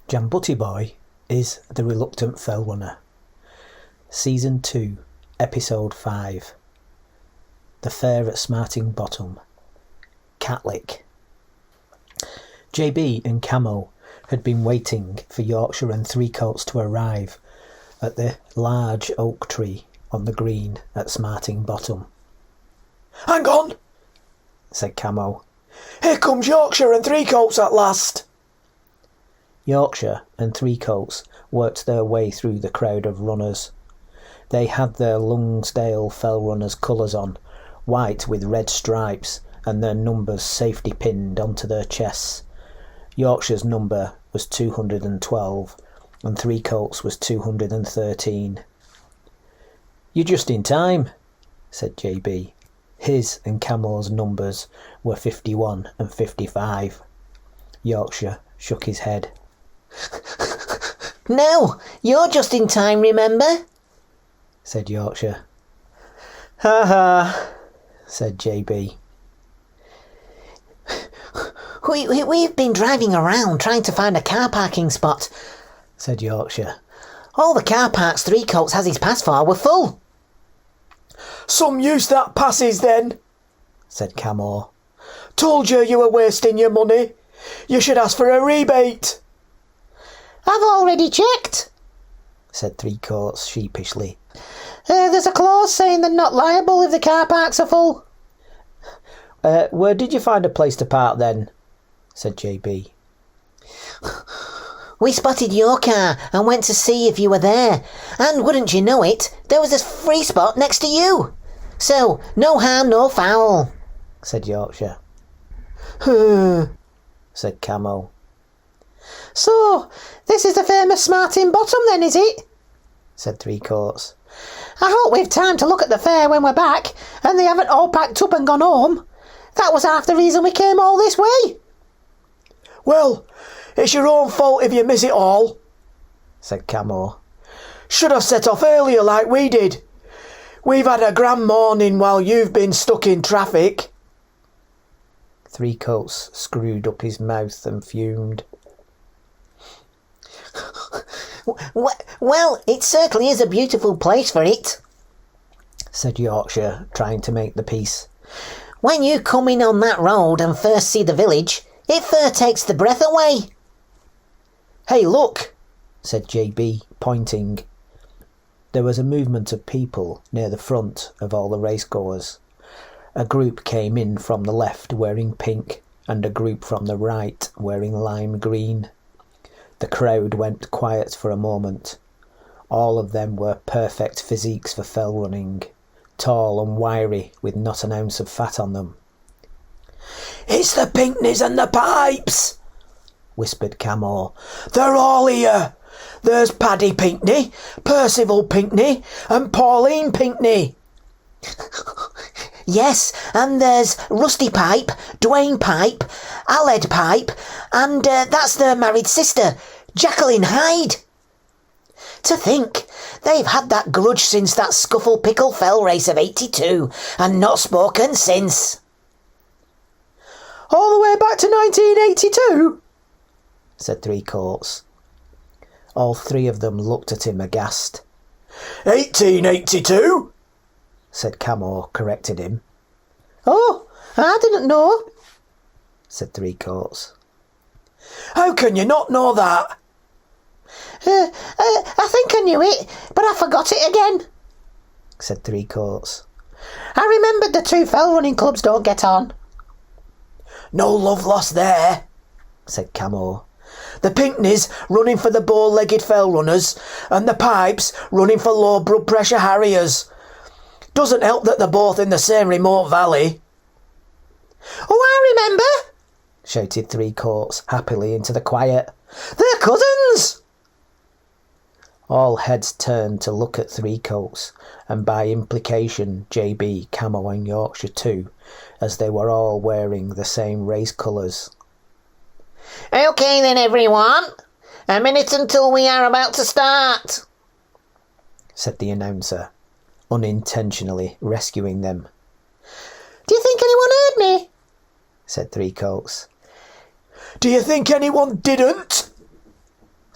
Butty Boy is the reluctant fell runner. Season 2, Episode 5. The Fair at Smarting Bottom. Catlick. JB and Camo had been waiting for Yorkshire and Three Coats to arrive at the large oak tree on the green at Smarting Bottom. "Hang on," said Camo. "Here comes Yorkshire and Three Coats at last." Yorkshire and Three Coats worked their way through the crowd of runners. They had their Lonsdale Fell Runners colours on, white with red stripes, and their numbers safety pinned onto their chests. Yorkshire's number was 212, and Three Coats was 213. "You're just in time," said JB. His and Camo's numbers were 51 and 55. Yorkshire shook his head. "No, you're just in time, remember?" said Yorkshire. "Ha ha," said JB. We've been driving around trying to find a car parking spot," said Yorkshire. "All the car parks Three Coats has his pass for were full." "Some use that passes then," said Camo. "Told you were wasting your money. You should ask for a rebate." "I've already checked," said Three Coats sheepishly. There's a clause saying they're not liable if the car parks are full." Where did you find a place to park then?" said JB. "We spotted your car and went to see if you were there, and wouldn't you know it, there was a free spot next to you. So, no harm, no foul," said Yorkshire. said Camo. "So, this is the famous Smarting Bottom then, is it?" said Three Coats. "I hope we've time to look at the fair when we're back, and they haven't all packed up and gone home. That was half the reason we came all this way." "Well, it's your own fault if you miss it all," said Camo. "Should have set off earlier like we did. We've had a grand morning while you've been stuck in traffic." Three Coats screwed up his mouth and fumed. "Well, it certainly is a beautiful place for it," said Yorkshire, trying to make the peace. "When you come in on that road and first see the village, it fair takes the breath away." "Hey, look," said JB, pointing. There was a movement of people near the front of all the racegoers. A group came in from the left wearing pink, and a group from the right wearing lime green. The crowd went quiet for a moment. All of them were perfect physiques for fell running, tall and wiry with not an ounce of fat on them. "It's the Pinkneys and the Pipes," whispered Camo. "They're all here. There's Paddy Pinkney, Percival Pinkney, and Pauline Pinkney." "Yes, and there's Rusty Pipe, Dwayne Pipe, Aled Pipe, and that's their married sister, Jacqueline Hyde. To think, they've had that grudge since that Scuffle Pickle Fell race of '82, and not spoken since." "All the way back to 1982? said Three Coats. All three of them looked at him aghast. 1882? said Camo, corrected him. "Oh, I didn't know," said Three Coats. "How can you not know that?" I think I knew it, but I forgot it again," said Three Coats. "I remembered the two fell running clubs don't get on." "No love lost there," said Camo. "The Pinkneys running for the bow-legged fell runners, and the Pipes running for low blood pressure harriers. Doesn't help that they're both in the same remote valley." "Oh, I remember," shouted Three Coats happily into the quiet. "They're cousins!" All heads turned to look at Three Coats, and by implication JB, Camo and Yorkshire too, as they were all wearing the same race colours. "OK then, everyone. A minute until we are about to start," said the announcer, unintentionally rescuing them. "Do you think anyone heard me?" said Three Coats. "Do you think anyone didn't?"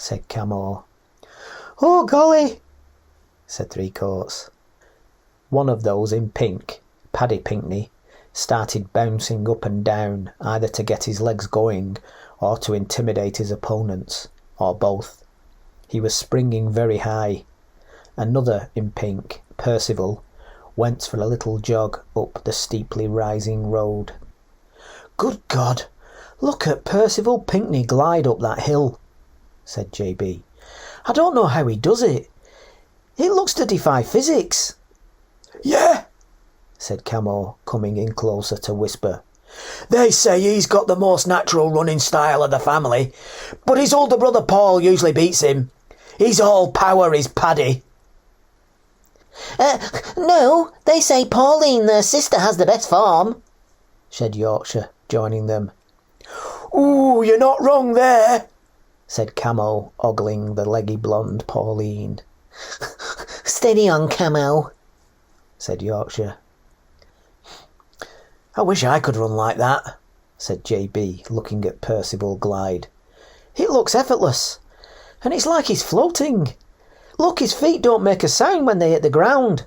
said Camo. Oh, golly, said Three Coats. One of those in pink, Paddy Pinkney, started bouncing up and down, either to get his legs going or to intimidate his opponents, or both. He was springing very high. Another in pink, Percival, went for a little jog up the steeply rising road. Good God, look at Percival Pinkney glide up that hill, said JB. I don't know how he does it. It looks to defy physics. Yeah, said Camo, coming in closer to whisper. They say he's got the most natural running style of the family, but his older brother Paul usually beats him. He's all power, is Paddy. No, they say Pauline, their sister, has the best form, said Yorkshire, joining them. Ooh, you're not wrong there, said Camo, ogling the leggy blonde Pauline. Steady on, Camo, said Yorkshire. I wish I could run like that, said JB, looking at Percival glide. It looks effortless, and it's like he's floating. Look, his feet don't make a sound when they hit the ground.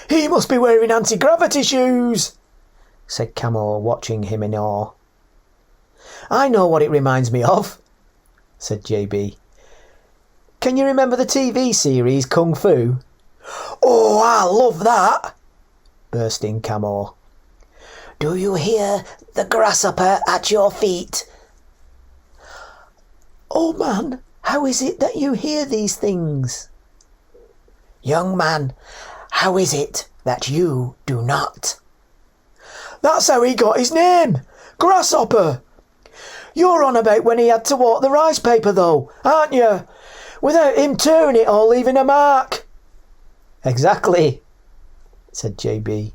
He must be wearing anti-gravity shoes, said Camo, watching him in awe. I know what it reminds me of, said JB. Can you remember the TV series Kung Fu? Oh, I love that, burst in Camo. Do you hear the grasshopper at your feet? Oh, man, how is it that you hear these things? Young man, how is it that you do not? That's how he got his name, Grasshopper. You're on about when he had to walk the rice paper, though, aren't you? Without him tearing it or leaving a mark. Exactly, said JB.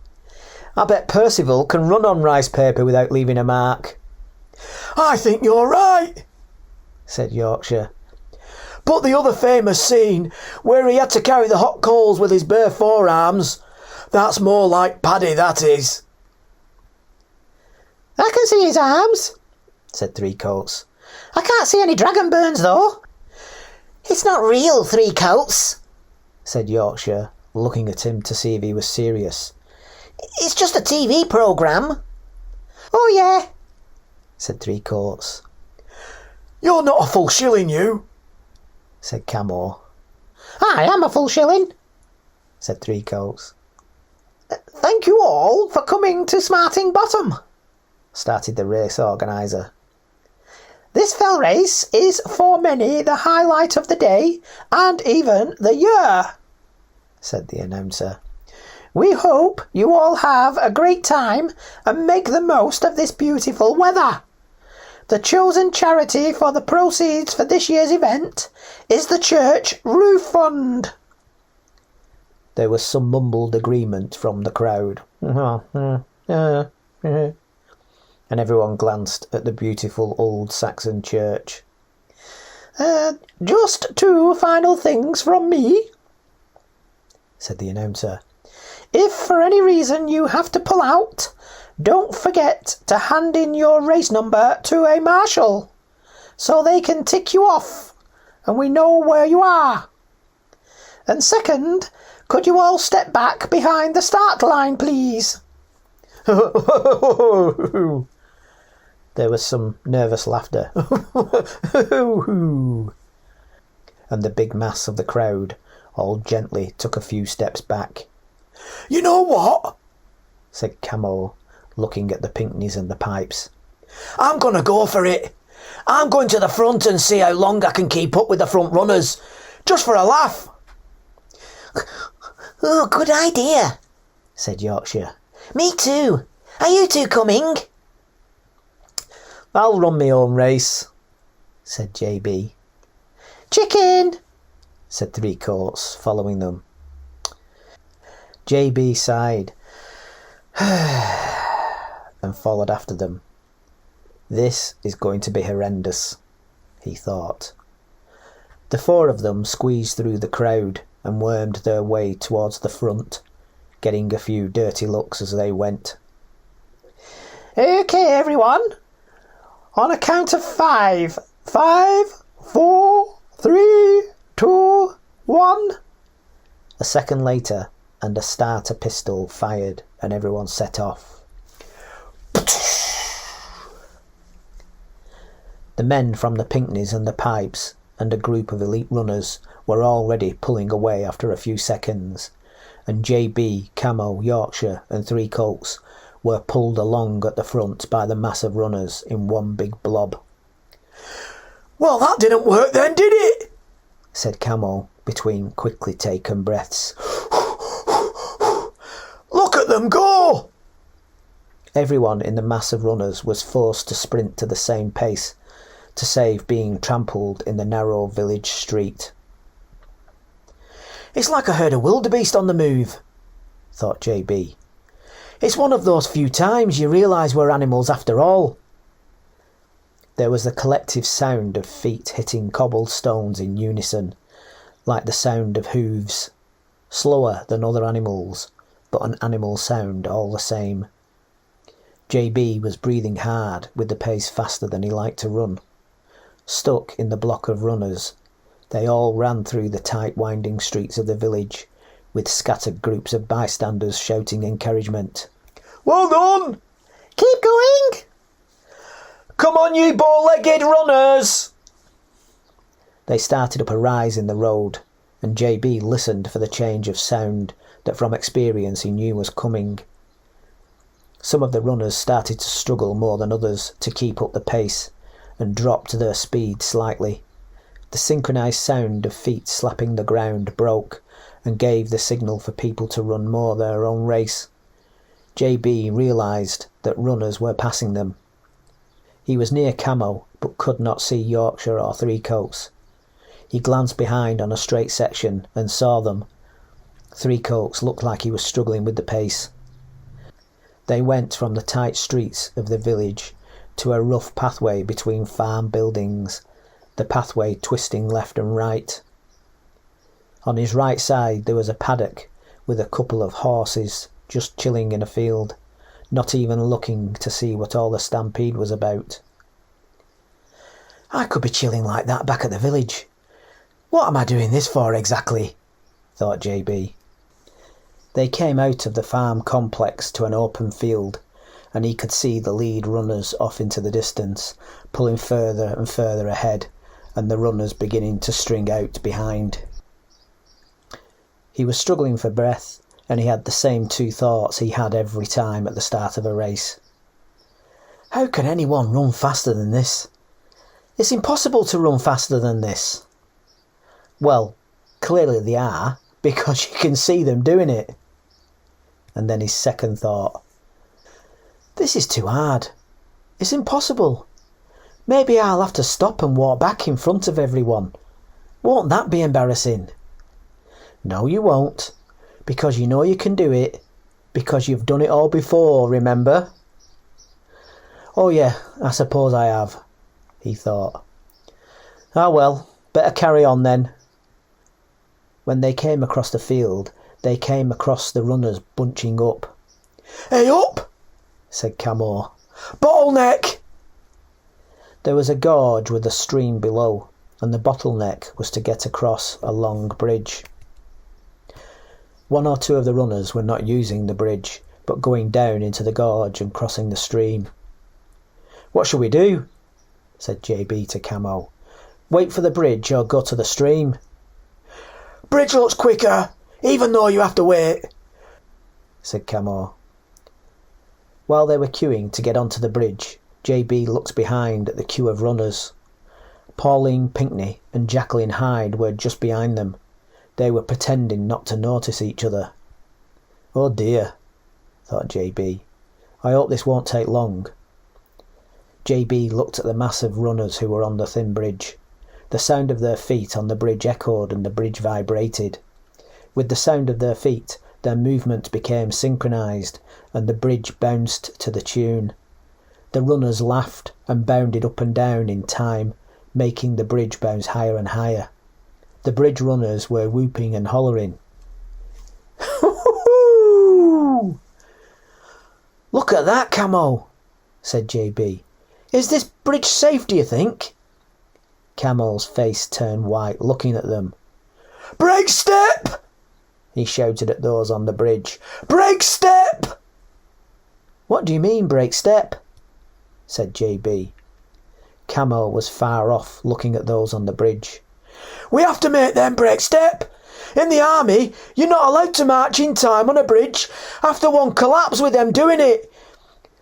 I bet Percival can run on rice paper without leaving a mark. I think you're right, said Yorkshire. But the other famous scene where he had to carry the hot coals with his bare forearms, that's more like Paddy, that is. I can see his arms, said Three Coats. I can't see any dragon burns, though. It's not real, Three Coats, said Yorkshire, looking at him to see if he was serious. It's just a TV programme. Oh, yeah, said Three Coats. You're not a full shilling, you, said Camo. I am a full shilling, said Three Coats. Thank you all for coming to Smarting Bottom, started the race organiser. This fell race is for many the highlight of the day and even the year, said the announcer. We hope you all have a great time and make the most of this beautiful weather. The chosen charity for the proceeds for this year's event is the church roof fund. There was some mumbled agreement from the crowd. And everyone glanced at the beautiful old Saxon church. Just two final things from me, said the announcer. If for any reason you have to pull out, don't forget to hand in your race number to a marshal, so they can tick you off and we know where you are. And second, could you all step back behind the start line, please? There was some nervous laughter. And the big mass of the crowd all gently took a few steps back. You know what? said Camo, looking at the Pinkneys and the pipes. I'm going to go for it. I'm going to the front and see how long I can keep up with the front runners, just for a laugh. Oh, good idea, said Yorkshire. Me too. Are you two coming? I'll run my own race, said JB. Chicken, said Three Coats, following them. JB sighed and followed after them. This is going to be horrendous, he thought. The four of them squeezed through the crowd and wormed their way towards the front, getting a few dirty looks as they went. Okay, everyone. On a count of 5. 5, 4, 3, 2, 1. A second later, and a starter pistol fired, and everyone set off. The men from the Pinkneys and the Pipes and a group of elite runners were already pulling away after a few seconds, and JB, Camo, Yorkshire and Three Coats were pulled along at the front by the mass of runners in one big blob. Well, that didn't work then, did it? Said Camo between quickly taken breaths. Look at them go! Everyone in the mass of runners was forced to sprint to the same pace to save being trampled in the narrow village street. It's like a herd of wildebeest on the move, thought JB. It's one of those few times you realise we're animals after all. There was the collective sound of feet hitting cobbled stones in unison, like the sound of hooves, slower than other animals, but an animal sound all the same. JB was breathing hard with the pace faster than he liked to run. Stuck in the block of runners, they all ran through the tight winding streets of the village, with scattered groups of bystanders shouting encouragement. Well done! Keep going! Come on, you bow-legged runners! They started up a rise in the road, and JB listened for the change of sound that from experience he knew was coming. Some of the runners started to struggle more than others to keep up the pace, and dropped their speed slightly. The synchronised sound of feet slapping the ground broke and gave the signal for people to run more their own race. JB realised that runners were passing them. He was near Camo, but could not see Yorkshire or Three Coats. He glanced behind on a straight section and saw them. Three Coats looked like he was struggling with the pace. They went from the tight streets of the village to a rough pathway between farm buildings, the pathway twisting left and right. On his right side there was a paddock with a couple of horses just chilling in a field, not even looking to see what all the stampede was about. I could be chilling like that back at the village. What am I doing this for exactly? Thought JB. They came out of the farm complex to an open field, and he could see the lead runners off into the distance, pulling further and further ahead, and the runners beginning to string out behind. He was struggling for breath, and he had the same two thoughts he had every time at the start of a race. How can anyone run faster than this? It's impossible to run faster than this. Well, clearly they are, because you can see them doing it. And then his second thought. This is too hard. It's impossible. Maybe I'll have to stop and walk back in front of everyone. Won't that be embarrassing? No, you won't, because you know you can do it, because you've done it all before, remember? Oh yeah, I suppose I have, he thought. Ah well, better carry on then. When they came across the field, they came across the runners bunching up. Hey up! Said Camo. Bottleneck! There was a gorge with a stream below, and the bottleneck was to get across a long bridge. One or two of the runners were not using the bridge, but going down into the gorge and crossing the stream. What shall we do? Said JB to Camo. Wait for the bridge or go to the stream? Bridge looks quicker, even though you have to wait, said Camo. While they were queuing to get onto the bridge, JB looked behind at the queue of runners. Pauline Pinkney and Jacqueline Hyde were just behind them. They were pretending not to notice each other. Oh dear, thought JB. I hope this won't take long. JB looked at the mass of runners who were on the thin bridge. The sound of their feet on the bridge echoed and the bridge vibrated. With the sound of their feet, their movement became synchronised and the bridge bounced to the tune. The runners laughed and bounded up and down in time, making the bridge bounce higher and higher. The bridge runners were whooping and hollering. Hoo-hoo-hoo! Look at that, Camo, said JB. Is this bridge safe, do you think? Camo's face turned white, looking at them. "Break step!" he shouted at those on the bridge. "Break step!" "What do you mean, break step?" said JB. Camo was far off, looking at those on the bridge. "We have to make them break step. In the army, you're not allowed to march in time on a bridge after one collapse with them doing it.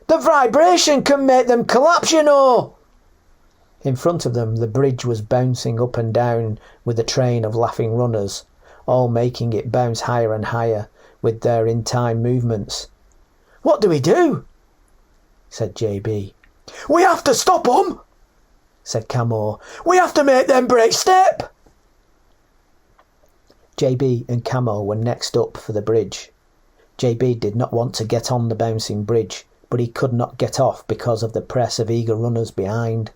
The vibration can make them collapse, you know." In front of them, the bridge was bouncing up and down with a train of laughing runners, all making it bounce higher and higher with their in-time movements. "What do we do?" said JB. "We have to stop them," said Camo. "We have to make them break step." JB and Camo were next up for the bridge. JB did not want to get on the bouncing bridge, but he could not get off because of the press of eager runners behind.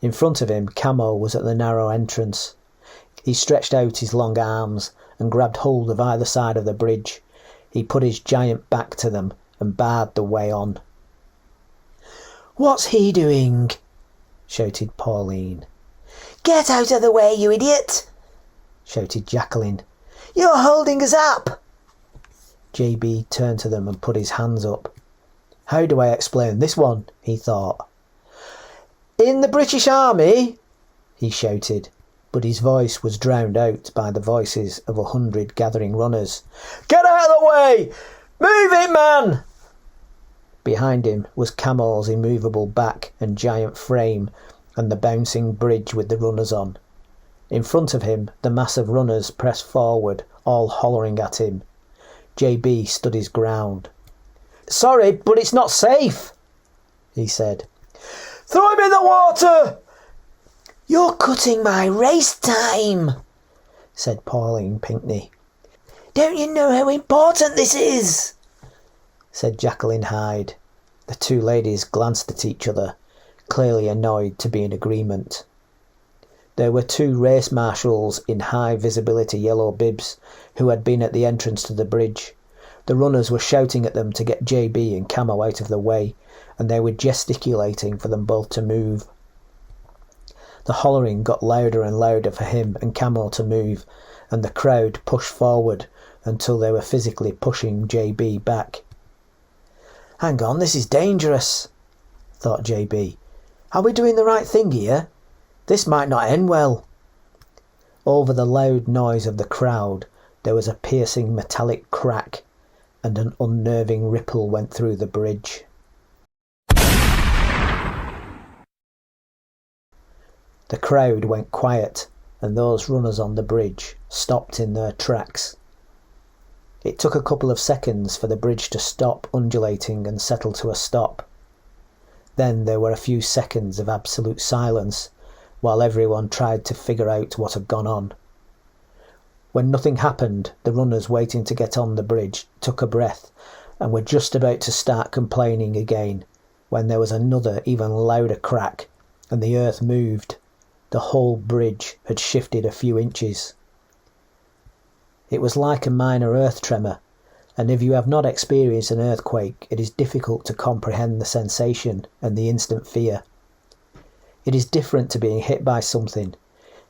In front of him, Camo was at the narrow entrance. He stretched out his long arms and grabbed hold of either side of the bridge. He put his giant back to them and barred the way on. "What's he doing?" shouted Pauline. Get out of the way, you idiot! Shouted Jacqueline. You're holding us up! JB turned to them and put his hands up. How do I explain this one? He thought. In the British Army, he shouted, but his voice was drowned out by the voices of 100 gathering runners. Get out of the way! Move it, man! Behind him was Camo's immovable back and giant frame and the bouncing bridge with the runners on. In front of him, the mass of runners pressed forward, all hollering at him. JB stood his ground. Sorry, but it's not safe, he said. Throw him in the water! You're cutting my race time, said Pauline Pinkney. Don't you know how important this is? Said Jacqueline Hyde. The two ladies glanced at each other, clearly annoyed to be in agreement. There were two race marshals in high visibility yellow bibs who had been at the entrance to the bridge. The runners were shouting at them to get JB and Camo out of the way, and they were gesticulating for them both to move. The hollering got louder and louder for him and Camo to move, and the crowd pushed forward until they were physically pushing JB back. Hang on, this is dangerous, thought JB. Are we doing the right thing here? This might not end well. Over the loud noise of the crowd, there was a piercing metallic crack, and an unnerving ripple went through the bridge. The crowd went quiet, and those runners on the bridge stopped in their tracks. It took a couple of seconds for the bridge to stop undulating and settle to a stop. Then there were a few seconds of absolute silence, while everyone tried to figure out what had gone on. When nothing happened, the runners waiting to get on the bridge took a breath and were just about to start complaining again, when there was another even louder crack, and the earth moved. The whole bridge had shifted a few inches. It was like a minor earth tremor, and if you have not experienced an earthquake, it is difficult to comprehend the sensation and the instant fear. It is different to being hit by something,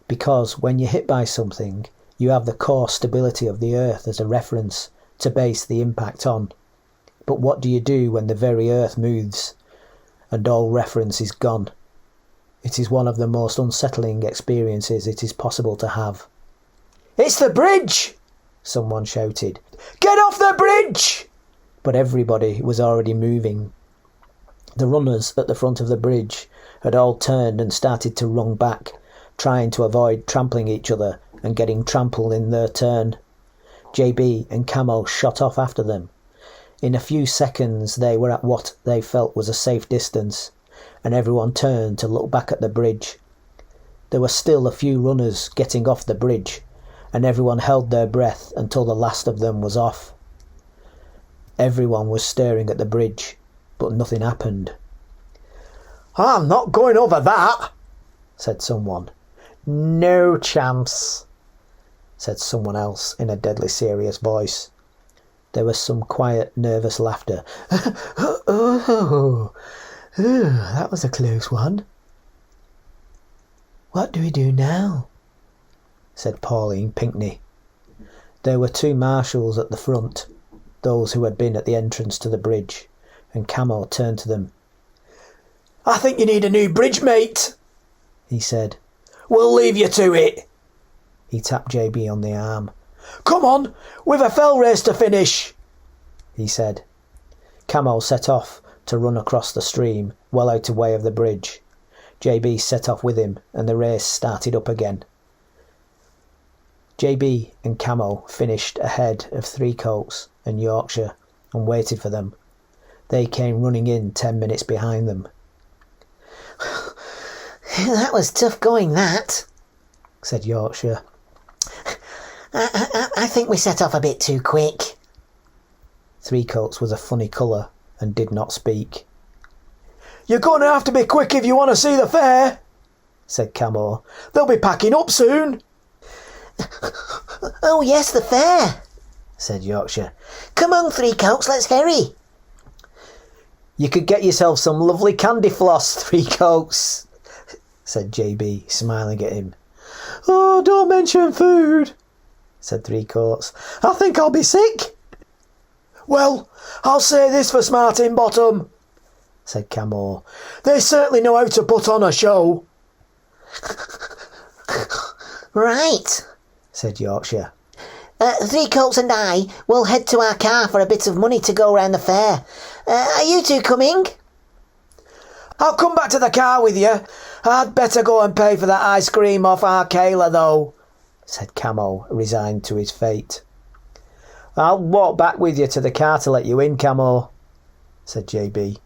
because when you're hit by something, you have the core stability of the earth as a reference to base the impact on. But what do you do when the very earth moves and all reference is gone? It is one of the most unsettling experiences it is possible to have. It's the bridge! Someone shouted. Get off the bridge! But everybody was already moving. The runners at the front of the bridge had all turned and started to run back, trying to avoid trampling each other and getting trampled in their turn. JB and Camo shot off after them. In a few seconds they were at what they felt was a safe distance, and everyone turned to look back at the bridge. There were still a few runners getting off the bridge, and everyone held their breath until the last of them was off. Everyone was staring at the bridge, but nothing happened. I'm not going over that, said someone. No chance, said someone else in a deadly serious voice. There was some quiet, nervous laughter. Oh, that was a close one. "What do we do now?" said Pauline Pinkney. There were 2 marshals at the front, those who had been at the entrance to the bridge, and Camo turned to them. "I think you need a new bridge, mate," he said. "We'll leave you to it." He tapped JB on the arm. "Come on, we've a fell race to finish," he said. Camo set off to run across the stream, well out of way of the bridge. JB set off with him, and the race started up again. JB and Camo finished ahead of Three Coats and Yorkshire and waited for them. They came running in 10 minutes behind them. "That was tough going, that," said Yorkshire. I think we set off a bit too quick." Three Coats was a funny colour and did not speak. "You're going to have to be quick if you want to see the fair," said Camo. "They'll be packing up soon." "Oh yes, the fair," said Yorkshire. "Come on, Three Coats, let's hurry." You could get yourself some lovely candy floss, Three Coats, said JB, smiling at him. "Oh, don't mention food," said Three Coats. "I think I'll be sick." "Well, I'll say this for Smartin Bottom," said Camo. "They certainly know how to put on a show." "Right," said Yorkshire. Three Coats and I will head to our car for a bit of money to go round the fair. Are you 2 coming?" "I'll come back to the car with you. I'd better go and pay for that ice cream off Arkayla, though," said Camo, resigned to his fate. "I'll walk back with you to the car to let you in, Camo," said JB.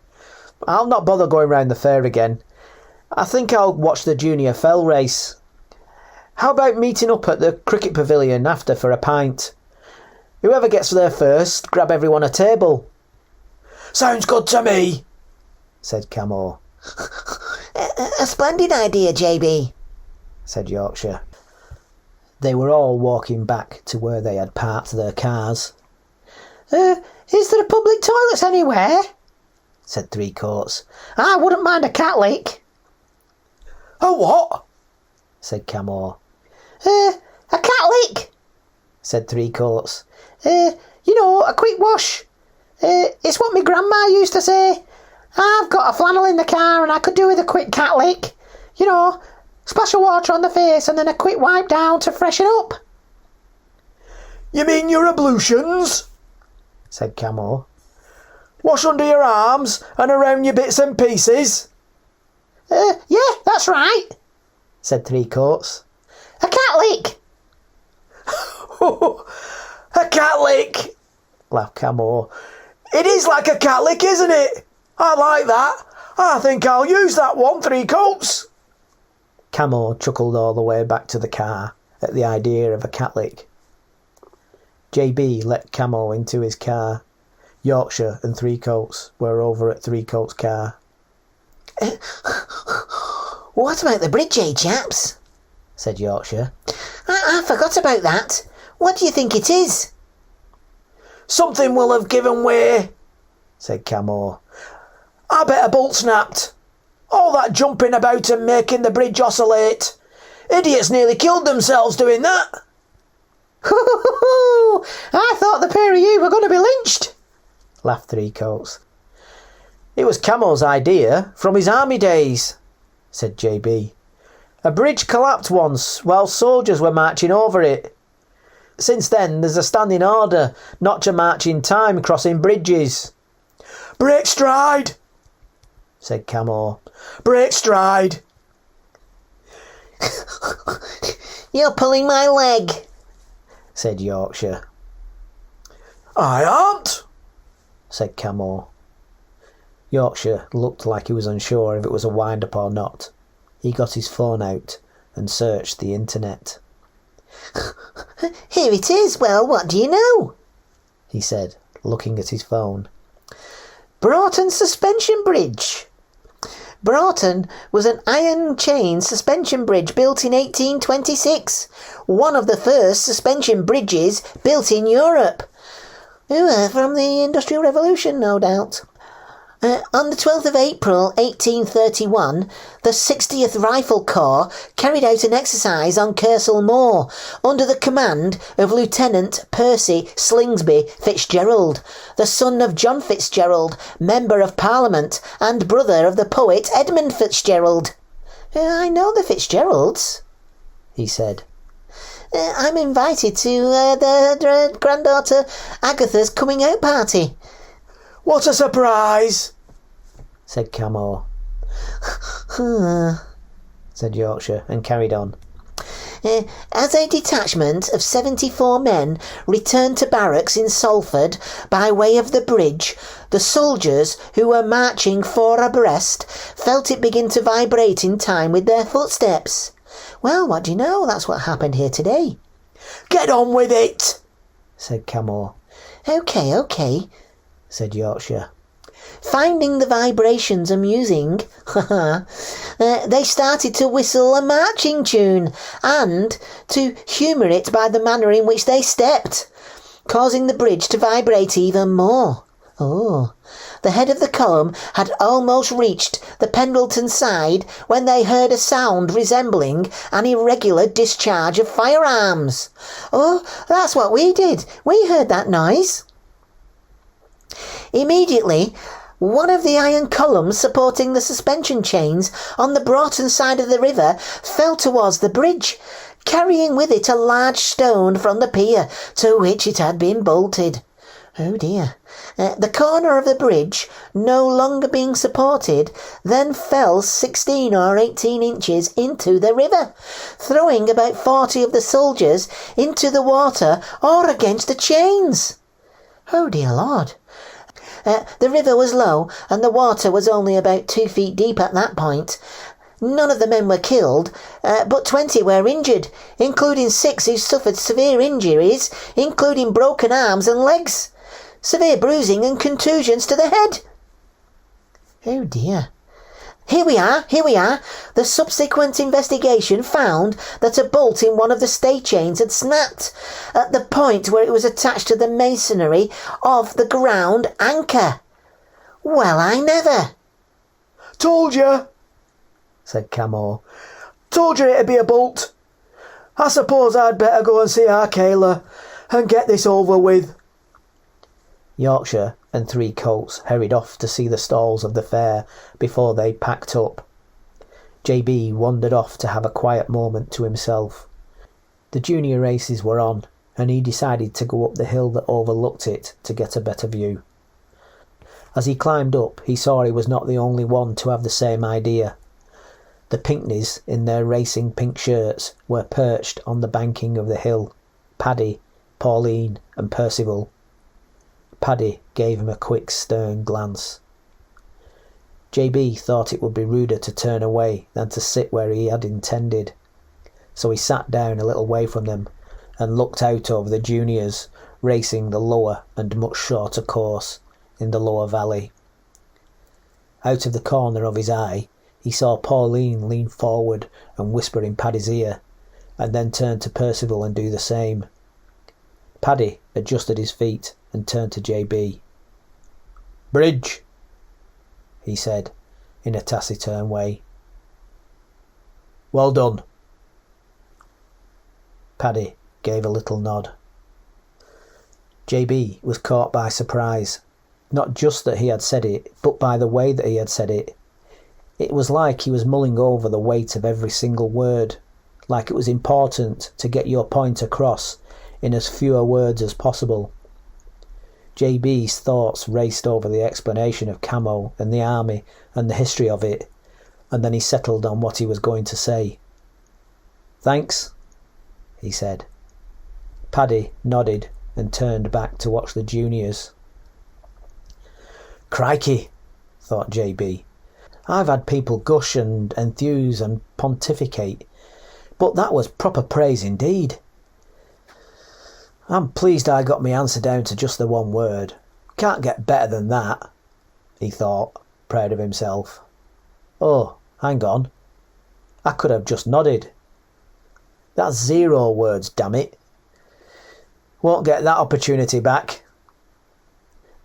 "I'll not bother going round the fair again. I think I'll watch the junior fell race. How about meeting up at the cricket pavilion after for a pint? Whoever gets there first, grab everyone a table." "Sounds good to me," said Camo. A splendid idea, JB," said Yorkshire. They were all walking back to where they had parked their cars. "Is there a public toilets anywhere?" said Three Coats. "I wouldn't mind a cat lick." "A what?" said Camo. A cat lick," said Three Coats. You know, a quick wash. It's what my grandma used to say. I've got a flannel in the car and I could do with a quick cat lick. You know, splash of water on the face and then a quick wipe down to freshen up." "You mean your ablutions?" said Camo. "Wash under your arms and around your bits and pieces?" Yeah, that's right," said Three Coats. "A cat lick." "A cat lick," laughed Camo. "It is like a cat lick, isn't it? I like that. I think I'll use that one, Three Coats." Camo chuckled all the way back to the car at the idea of a cat lick. JB let Camo into his car. Yorkshire and Three Coats were over at Three Coats' car. "What about the bridge, chaps?" said Yorkshire. I forgot about that. What do you think it is?" "Something will have given way," said Camo. "I bet a bolt snapped. All that jumping about and making the bridge oscillate. Idiots nearly killed themselves doing that." I thought the pair of you were going to be lynched," laughed Three Coats. "It was Camo's idea from his army days," said JB. "A bridge collapsed once while soldiers were marching over it. Since then there's a standing order not to march in time crossing bridges." "Break stride," said Camo. "Break stride." "You're pulling my leg," said Yorkshire. "I aren't," said Camo. Yorkshire looked like he was unsure if it was a wind-up or not. He got his phone out and searched the internet. "Here it is. Well, what do you know?" he said, looking at his phone. "Broughton Suspension Bridge. Broughton was an iron chain suspension bridge built in 1826, one of the first suspension bridges built in Europe. From the Industrial Revolution, no doubt. On the 12th of April 1831, the 60th Rifle Corps carried out an exercise on Kersal Moor under the command of Lieutenant Percy Slingsby Fitzgerald, the son of John Fitzgerald, Member of Parliament and brother of the poet Edmund Fitzgerald. I know the Fitzgeralds, he said. I'm invited to the granddaughter Agatha's coming out party. What a surprise, said Camo. Said Yorkshire, and carried on. As a detachment of 74 men returned to barracks in Salford by way of the bridge, the soldiers, who were marching four abreast, felt it begin to vibrate in time with their footsteps. Well, what do you know? That's what happened here today. Get on with it, said Camo. OK, said Yorkshire. Finding the vibrations amusing, they started to whistle a marching tune and to humour it by the manner in which they stepped, causing the bridge to vibrate even more. Oh, the head of the column had almost reached the Pendleton side when they heard a sound resembling an irregular discharge of firearms. Oh, that's what we did. We heard that noise. Immediately, one of the iron columns supporting the suspension chains on the Broughton side of the river fell towards the bridge, carrying with it a large stone from the pier to which it had been bolted. Oh dear. The corner of the bridge, no longer being supported, then fell 16 or 18 inches into the river, throwing about 40 of the soldiers into the water or against the chains. Oh dear Lord. The river was low, and the water was only about 2 feet deep at that point. None of the men were killed, but 20 were injured, including 6 who suffered severe injuries, including broken arms and legs, severe bruising and contusions to the head. Oh dear. Here we are. The subsequent investigation found that a bolt in one of the stay chains had snapped at the point where it was attached to the masonry of the ground anchor. Well, I never. Told you, said Camo. Told you it'd be a bolt. I suppose I'd better go and see Arkayla and get this over with. Yorkshire and Three Coats hurried off to see the stalls of the fair before they packed up. JB wandered off to have a quiet moment to himself. The junior races were on, and he decided to go up the hill that overlooked it to get a better view. As he climbed up, he saw he was not the only one to have the same idea. The Pinkneys, in their racing pink shirts, were perched on the banking of the hill. Paddy, Pauline and Percival. Paddy gave him a quick, stern glance. JB thought it would be ruder to turn away than to sit where he had intended, so he sat down a little way from them and looked out over the juniors racing the lower and much shorter course in the lower valley. Out of the corner of his eye, he saw Pauline lean forward and whisper in Paddy's ear, and then turn to Percival and do the same. Paddy adjusted his feet and turned to JB. "Bridge," he said, in a taciturn way. "Well done." Paddy gave a little nod. JB was caught by surprise, not just that he had said it, but by the way that he had said it. It was like he was mulling over the weight of every single word, like it was important to get your point across in as fewer words as possible. JB's thoughts raced over the explanation of Camo and the army and the history of it, and then he settled on what he was going to say. "Thanks," he said. Paddy nodded and turned back to watch the juniors. "Crikey," thought JB. "I've had people gush and enthuse and pontificate, but that was proper praise indeed. I'm pleased I got my answer down to just the one word. Can't get better than that," he thought, proud of himself. "Oh, hang on. I could have just nodded. That's 0 words, damn it. Won't get that opportunity back."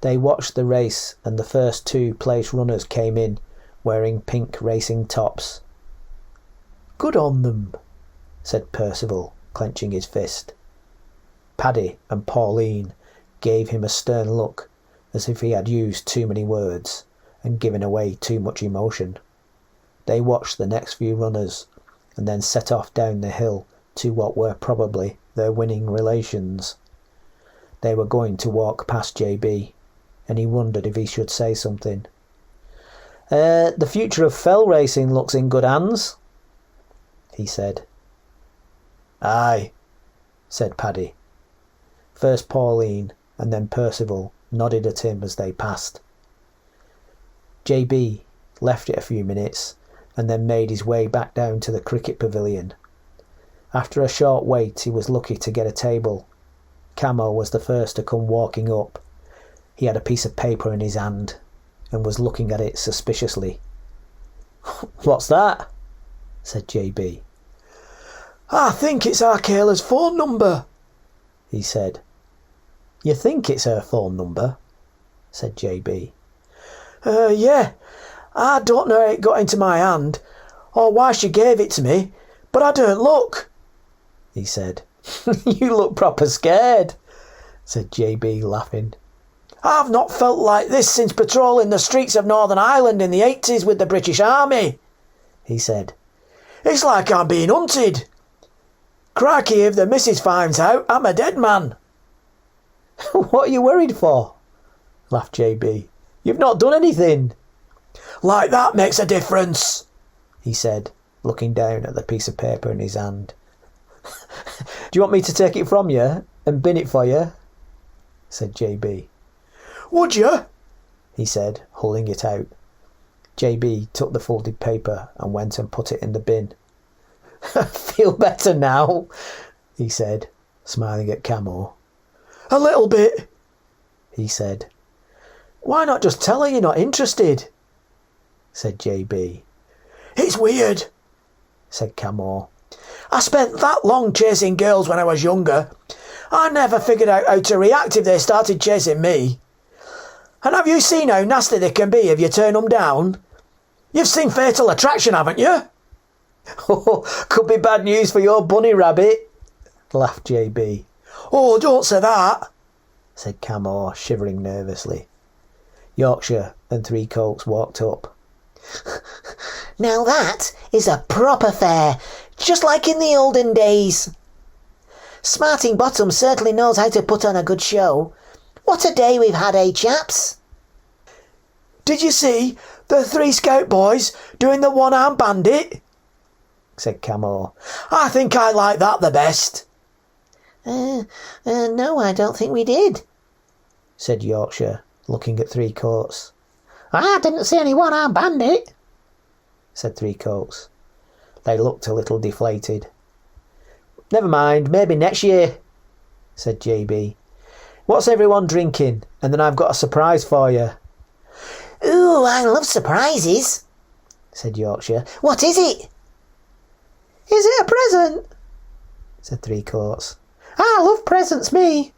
They watched the race, and the first 2 place runners came in, wearing pink racing tops. "Good on them," said Percival, clenching his fist. Paddy and Pauline gave him a stern look, as if he had used too many words and given away too much emotion. They watched the next few runners, and then set off down the hill to what were probably their winning relations. They were going to walk past JB, and he wondered if he should say something. The future of fell racing looks in good hands," he said. "Aye," said Paddy. First Pauline and then Percival nodded at him as they passed. JB left it a few minutes and then made his way back down to the cricket pavilion. After a short wait, he was lucky to get a table. Camo was the first to come walking up. He had a piece of paper in his hand and was looking at it suspiciously. "What's that?" said JB. "I think it's Arkayla's phone number," he said. "You think it's her phone number?" said JB. Yeah. I don't know how it got into my hand, or why she gave it to me, but I don't look," he said. "You look proper scared," said JB, laughing. "I've not felt like this since patrolling the streets of Northern Ireland in the 80s with the British Army," he said. "It's like I'm being hunted. Crikey, if the missus finds out, I'm a dead man." "What are you worried for?" laughed JB. "You've not done anything." "Like that makes a difference," he said, looking down at the piece of paper in his hand. "Do you want me to take it from you and bin it for you?" said JB. "Would you?" he said, holding it out. JB took the folded paper and went and put it in the bin. "Feel better now?" he said, smiling at Camo. "A little bit," he said. "Why not just tell her you're not interested?" said JB. "It's weird," said Camo. "I spent that long chasing girls when I was younger. I never figured out how to react if they started chasing me. And have you seen how nasty they can be if you turn them down? You've seen Fatal Attraction, haven't you?" "Oh, could be bad news for your bunny rabbit," laughed JB. "Oh, don't say that," said Camo, shivering nervously. Yorkshire and Three Coats walked up. "Now that is a proper fair, just like in the olden days. Smarting Bottom certainly knows how to put on a good show. What a day we've had, eh, chaps?" "Did you see the 3 Scout boys doing the one-arm bandit?" said Camo. "I think I like that the best." No, I don't think we did," said Yorkshire, looking at Three Coats. "I didn't see any one-arm bandit," said Three Coats. They looked a little deflated. "Never mind, maybe next year," said JB. "What's everyone drinking? And then I've got a surprise for you." "Ooh, I love surprises," said Yorkshire. "What is it?" "Is it a present?" said Three Coats. "I love presents, me."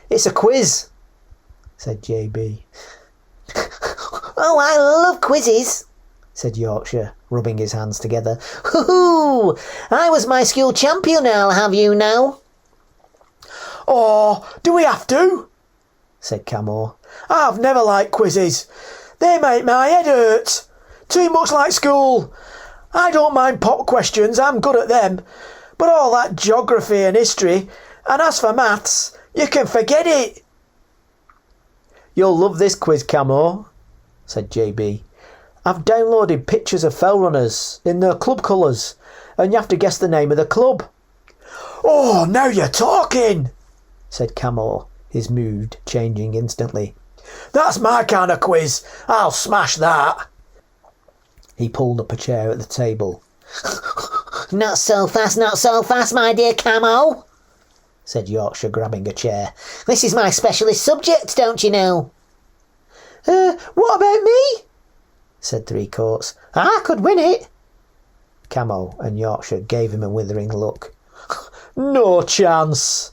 "It's a quiz," said JB. "Oh, I love quizzes," said Yorkshire, rubbing his hands together. "Hoo-hoo! I was my school champion, I'll have you know." "Oh, do we have to?" said Camo. "I've never liked quizzes. They make my head hurt. Too much like school. I don't mind pop questions, I'm good at them. But all that geography and history, and as for maths, you can forget it." "You'll love this quiz, Camo," said JB. "I've downloaded pictures of fell runners in their club colours, and you have to guess the name of the club." "Oh, now you're talking," said Camo, his mood changing instantly. "That's my kind of quiz. I'll smash that." He pulled up a chair at the table. Not so fast, my dear Camo," said Yorkshire, grabbing a chair. "This is my specialist subject, don't you know?" What about me?" said Three Coats. "I could win it." Camo and Yorkshire gave him a withering look. "No chance,"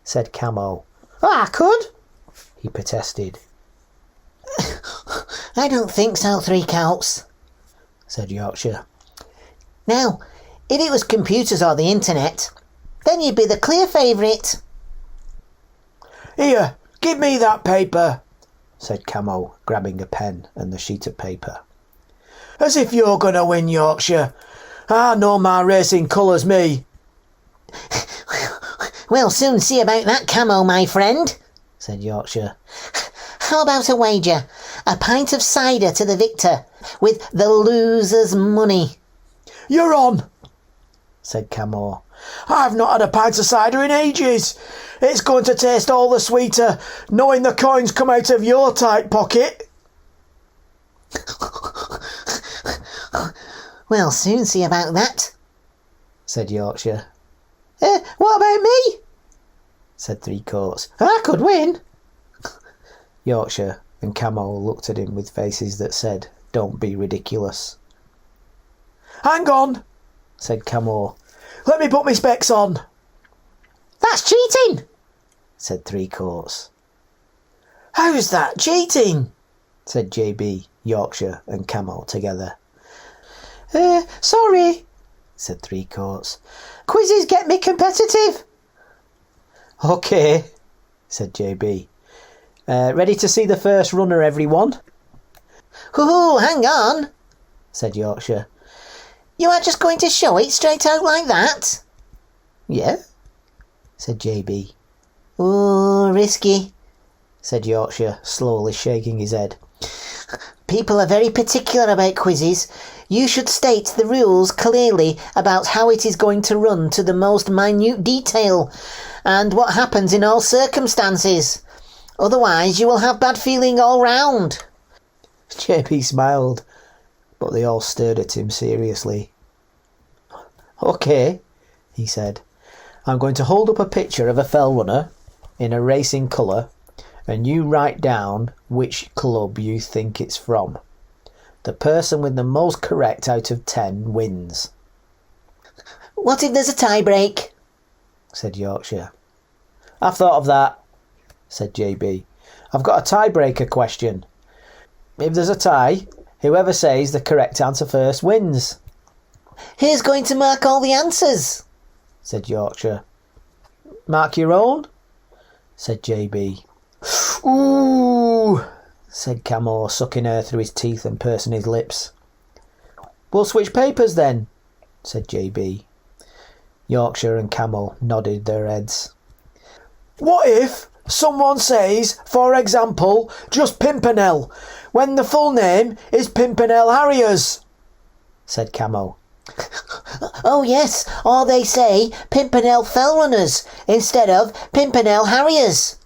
said Camo. "I could," he protested. I don't think so, Three Coats, said Yorkshire. Now, if it was computers or the internet, then you'd be the clear favourite. Here, give me that paper, said Camo, grabbing a pen and the sheet of paper. As if you're going to win, Yorkshire. I know my racing colours, me. We'll soon see about that, Camo, my friend, said Yorkshire. How about a wager? A pint of cider to the victor, with the loser's money. You're on, said Camo. I've not had a pint of cider in ages. It's going to taste all the sweeter, knowing the coins come out of your tight pocket. We'll soon see about that, said Yorkshire. What about me? said Three Coats. I could win. Yorkshire and Camo looked at him with faces that said, "Don't be ridiculous." Hang on, said Camo. Let me put my specs on. That's cheating, said Three Coats. How's that cheating? said JB, Yorkshire and Camo together. Sorry, said Three Coats. Quizzes get me competitive. OK, said JB. Ready to see the first runner, everyone? Ooh, hang on, said Yorkshire. You are just going to show it straight out like that? Yeah, said JB. Ooh, risky, said Yorkshire, slowly shaking his head. People are very particular about quizzes. You should state the rules clearly about how it is going to run to the most minute detail, and what happens in all circumstances. Otherwise you will have bad feeling all round. JB smiled, but they all stared at him seriously. OK, he said. I'm going to hold up a picture of a fell runner in a racing colour, and you write down which club you think it's from. The person with the most correct out of 10 wins. What if there's a tie break? said Yorkshire. I've thought of that, said JB. I've got a tiebreaker question. If there's a tie, whoever says the correct answer first wins. Who's going to mark all the answers? said Yorkshire. Mark your own, said JB. Ooh, said Camo, sucking air through his teeth and pursing his lips. We'll switch papers then, said JB. Yorkshire and Camo nodded their heads. What if someone says, for example, just Pimpernel, when the full name is Pimpernel Harriers? said Camo. Oh yes, or they say Pimpernel Fell Runners instead of Pimpernel Harriers,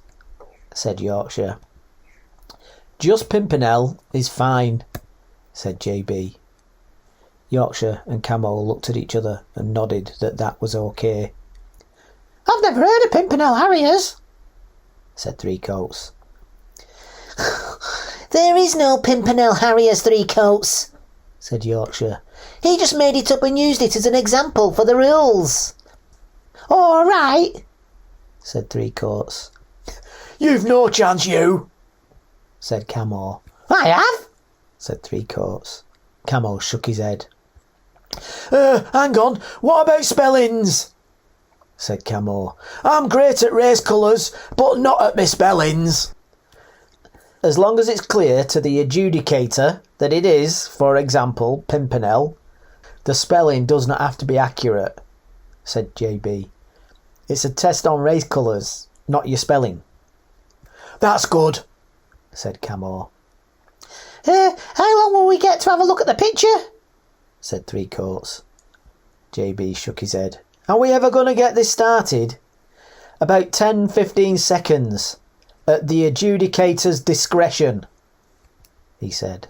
said Yorkshire. Just Pimpernel is fine, said JB. Yorkshire and Camo looked at each other and nodded that was OK. I've never heard of Pimpernel Harriers, said Three Coats. There is no Pimpernel Harriers, Three Coats, said Yorkshire. He just made it up and used it as an example for the rules. All right, said Three Coats. You've no chance, you, said Camo. I have, said Three Coats. Camo shook his head. Hang on, what about spellings? said Camo. I'm great at race colours, but not at my spellings. As long as it's clear to the adjudicator that it is, for example, Pimpernel, the spelling does not have to be accurate, said JB. It's a test on race colours, not your spelling. That's good, said Camo. How long will we get to have a look at the picture? said Three Coats. JB shook his head. Are we ever going to get this started? About 10-15 seconds. At the adjudicator's discretion, he said.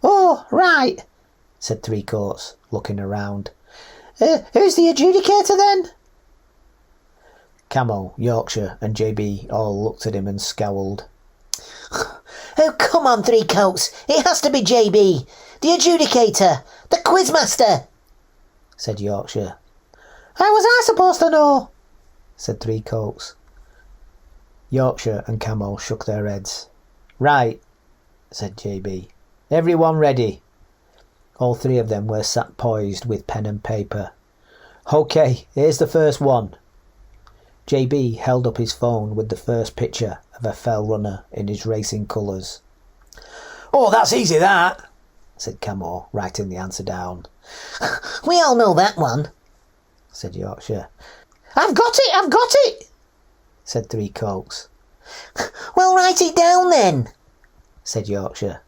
Oh, right, said Three Coats, looking around. Who's the adjudicator then? Camo, Yorkshire and JB all looked at him and scowled. Oh, come on, Three Coats. It has to be JB, the adjudicator, the quizmaster, said Yorkshire. How was I supposed to know? said Three Coats. Yorkshire and Camo shook their heads. Right, said JB. Everyone ready? All three of them were sat poised with pen and paper. OK, here's the first one. JB held up his phone with the first picture of a fell runner in his racing colours. Oh, that's easy, that, said Camo, writing the answer down. We all know that one, said Yorkshire. I've got it, said Three Coats. Well, write it down then, said Yorkshire.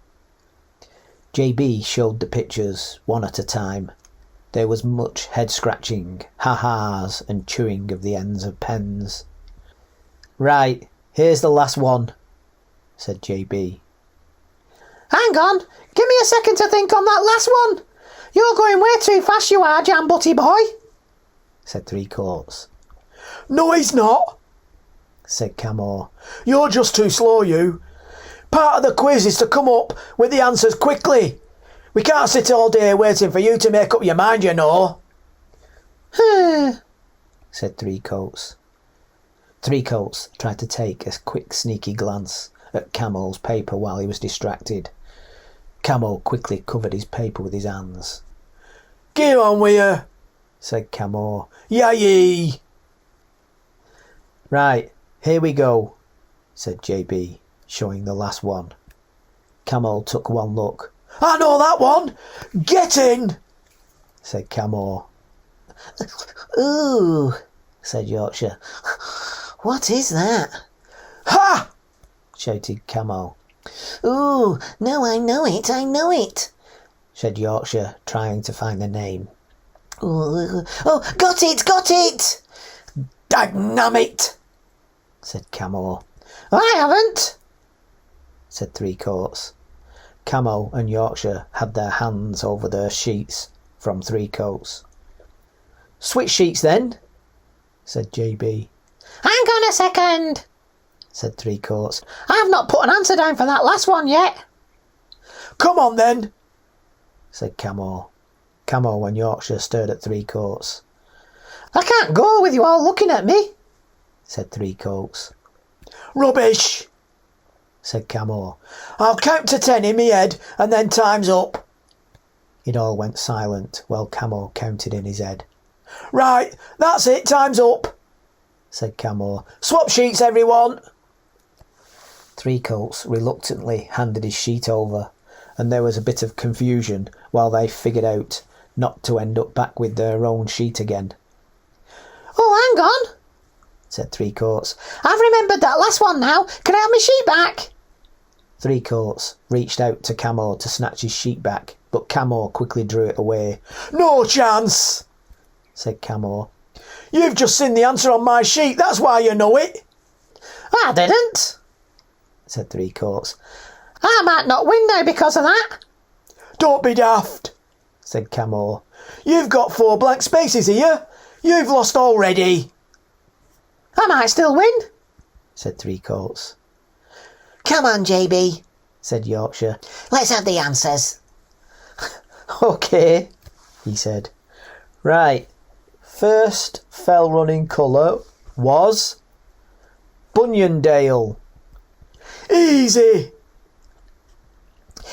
JB showed the pictures one at a time. There was much head-scratching, ha-has and chewing of the ends of pens. Right, here's the last one, said JB. Hang on, give me a second to think on that last one. You're going way too fast, you are, Jam Butty Boy, said Three Coats. No, he's not, said Camo. You're just too slow, you. Part of the quiz is to come up with the answers quickly. We can't sit all day waiting for you to make up your mind, you know. Said Three Coats. Three Coats tried to take a quick sneaky glance at Camo's paper while he was distracted. Camo quickly covered his paper with his hands. Get on with you, said Camo. Yay! Right, here we go, said JB, showing the last one. Camo took one look. I know that one! Get in! said Camo. Ooh, said Yorkshire. What is that? Ha! shouted Camo. Ooh, no, I know it, said Yorkshire, trying to find the name. Ooh, oh, got it! Dagnamit, said Camo. I haven't, said Three Coats. Camo and Yorkshire had their hands over their sheets from Three Coats. Switch sheets then, said JB. Hang on a second, said Three Coats. I've not put an answer down for that last one yet. Come on then, said Camo. Camo and Yorkshire stared at Three Coats. I can't go with you all looking at me, said Three Coats. Rubbish, said Camo. I'll count to 10 in me head and then time's up. It all went silent while Camo counted in his head. Right, that's it, time's up, said Camo. Swap sheets, everyone. Three Coats reluctantly handed his sheet over, and there was a bit of confusion while they figured out not to end up back with their own sheet again. Oh, hang on, said Three Coats. I've remembered that last one now. Can I have my sheet back? Three Coats reached out to Camo to snatch his sheet back, but Camo quickly drew it away. No chance, said Camo. You've just seen the answer on my sheet, that's why you know it. I didn't, said Three Coats. I might not win now because of that. Don't be daft, said Camo. You've got 4 blank spaces here. You've lost already. I might still win, said Three Coats. Come on, JB, said Yorkshire. Let's have the answers. OK, he said. Right, first fell running colour was Bunyandale. Easy.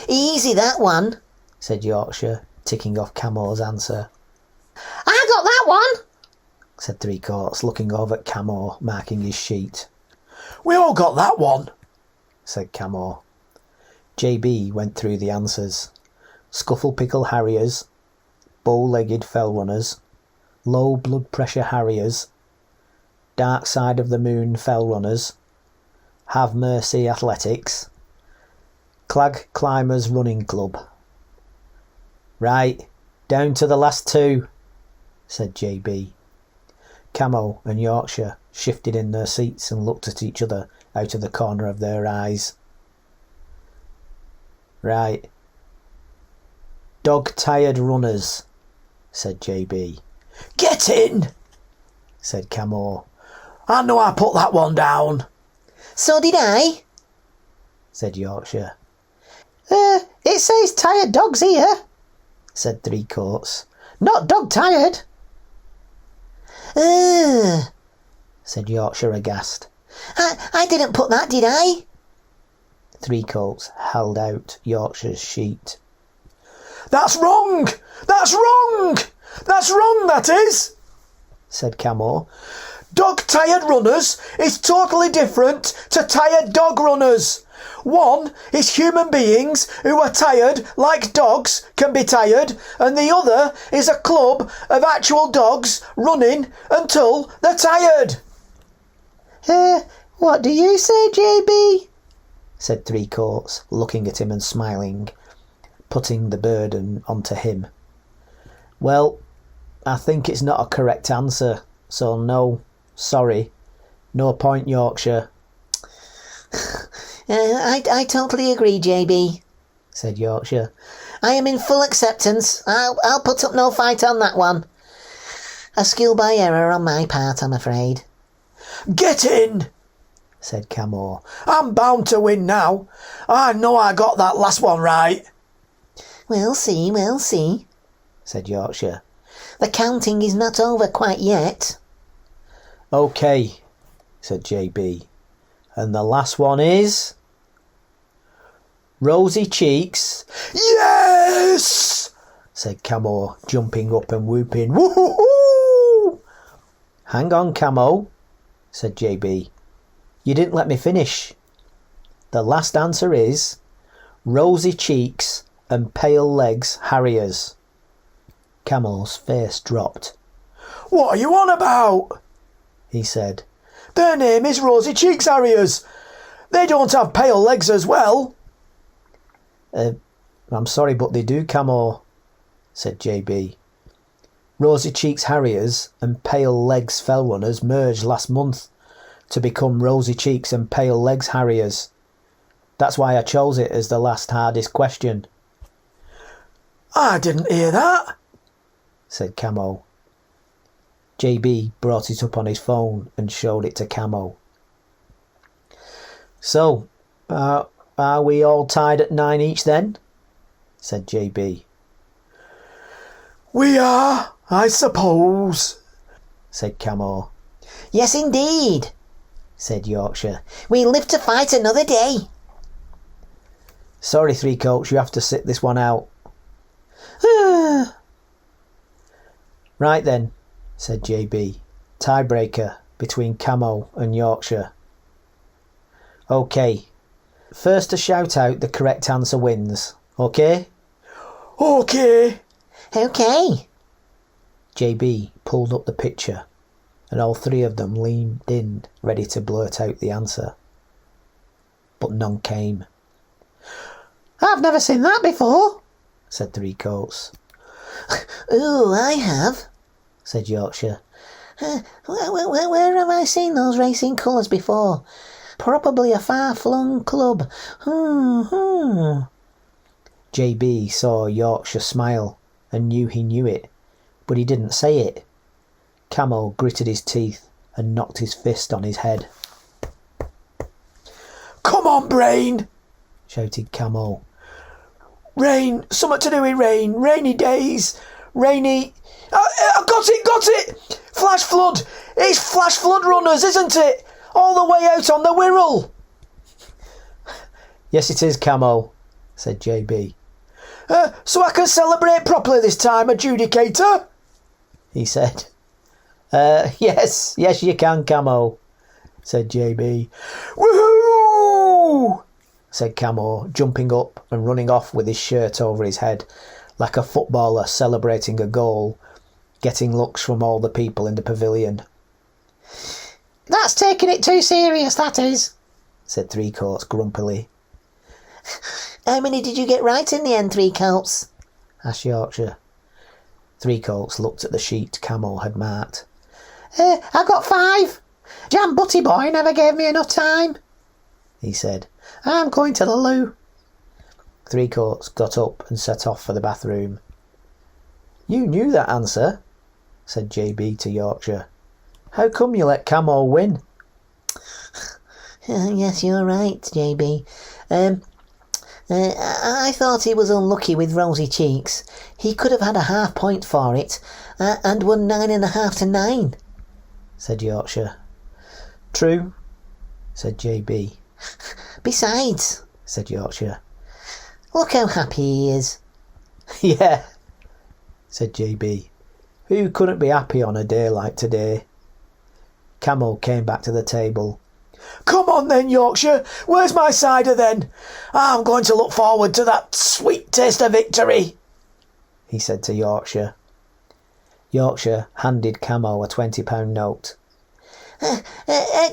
Easy, that one, said Yorkshire, ticking off Camo's answer. I got that one, said Three Coats, looking over at Camo, marking his sheet. We all got that one, said Camo. JB went through the answers. Scuffle-pickle harriers, bow-legged fell runners, low blood pressure harriers, dark side of the moon fell runners, have mercy athletics, clag climbers running club. Right, down to the last 2, said JB. Camo and Yorkshire shifted in their seats and looked at each other out of the corner of their eyes. Right. Dog-tired runners, said JB. Get in, said Camo. I know I put that one down. So did I, said Yorkshire. It says tired dogs here, said Three Coats. not dog-tired. Said Yorkshire aghast. I didn't put that, did I? Three Coats held out Yorkshire's sheet. That's wrong! That's wrong! That's wrong, that is, said Camo. Dog-tired runners is totally different to tired dog runners. One is human beings who are tired like dogs can be tired, and the other is a club of actual dogs running until they're tired. What do you say, JB? said Three Coats, looking at him and smiling, putting the burden onto him. Well, I think it's not a correct answer, so no, sorry. No point, Yorkshire. I totally agree, JB, said Yorkshire. I am in full acceptance. I'll put up no fight on that one. A skill by error on my part, I'm afraid. Get in, said Camo. I'm bound to win now. I know I got that last one right. We'll see, said Yorkshire. The counting is not over quite yet. OK, said JB. And the last one is... Rosy cheeks. Yes, said Camo, jumping up and whooping. Woo-hoo-hoo! Hang on, Camo, said JB. You didn't let me finish. The last answer is rosy cheeks and pale legs harriers. Camo's face dropped. What are you on about? He said. Their name is Rosy Cheeks Harriers. They don't have pale legs as well. I'm sorry, but they do, Camo, said JB. Rosy Cheeks Harriers and Pale Legs Fell Runners merged last month to become Rosy Cheeks and Pale Legs Harriers. That's why I chose it as the last hardest question. I didn't hear that, said Camo. JB brought it up on his phone and showed it to Camo. So, are we all tied at 9 each then? Said JB. We are, I suppose, said Camo. Yes, indeed, said Yorkshire. We live to fight another day. Sorry, Three Coats, you have to sit this one out. Right then, said JB. Tiebreaker between Camo and Yorkshire. OK. First to shout out the correct answer wins. OK? OK. OK. JB pulled up the picture and all three of them leaned in, ready to blurt out the answer. But none came. I've never seen that before, said Three Coats. Ooh, I have, said Yorkshire. Where have I seen those racing colours before? Probably a far-flung club. JB saw Yorkshire smile and knew he knew it, but he didn't say it. Camo gritted his teeth and knocked his fist on his head. Come on, Brain, shouted Camo. Rain, something to do with rain, rainy days, rainy... I got it! Flash flood! It's flash flood runners, isn't it? All the way out on the Wirral. Yes, it is, Camo, said JB. So I can celebrate properly this time, adjudicator? He said. Yes, you can, Camo, said JB. Woohoo! said Camo, jumping up and running off with his shirt over his head, like a footballer celebrating a goal, getting looks from all the people in the pavilion. That's taking it too serious, that is, said Three Coats grumpily. How many did you get right in the end, Three Coats? asked Yorkshire. Three Coats looked at the sheet Camo had marked. I got 5. Jam Butty Boy never gave me enough time, he said. I'm going to the loo. Three Coats got up and set off for the bathroom. You knew that answer, said JB to Yorkshire. How come you let Camo win? Yes, you're right, JB. I thought he was unlucky with rosy cheeks. He could have had a half point for it, and won 9.5 to 9, said Yorkshire. True, said JB. Besides, said Yorkshire. look how happy he is. Yeah, said JB. Who couldn't be happy on a day like today? Camo came back to the table. Come on then, Yorkshire. Where's my cider then? I'm going to look forward to that sweet taste of victory, he said to Yorkshire. Yorkshire handed Camo a £20 note.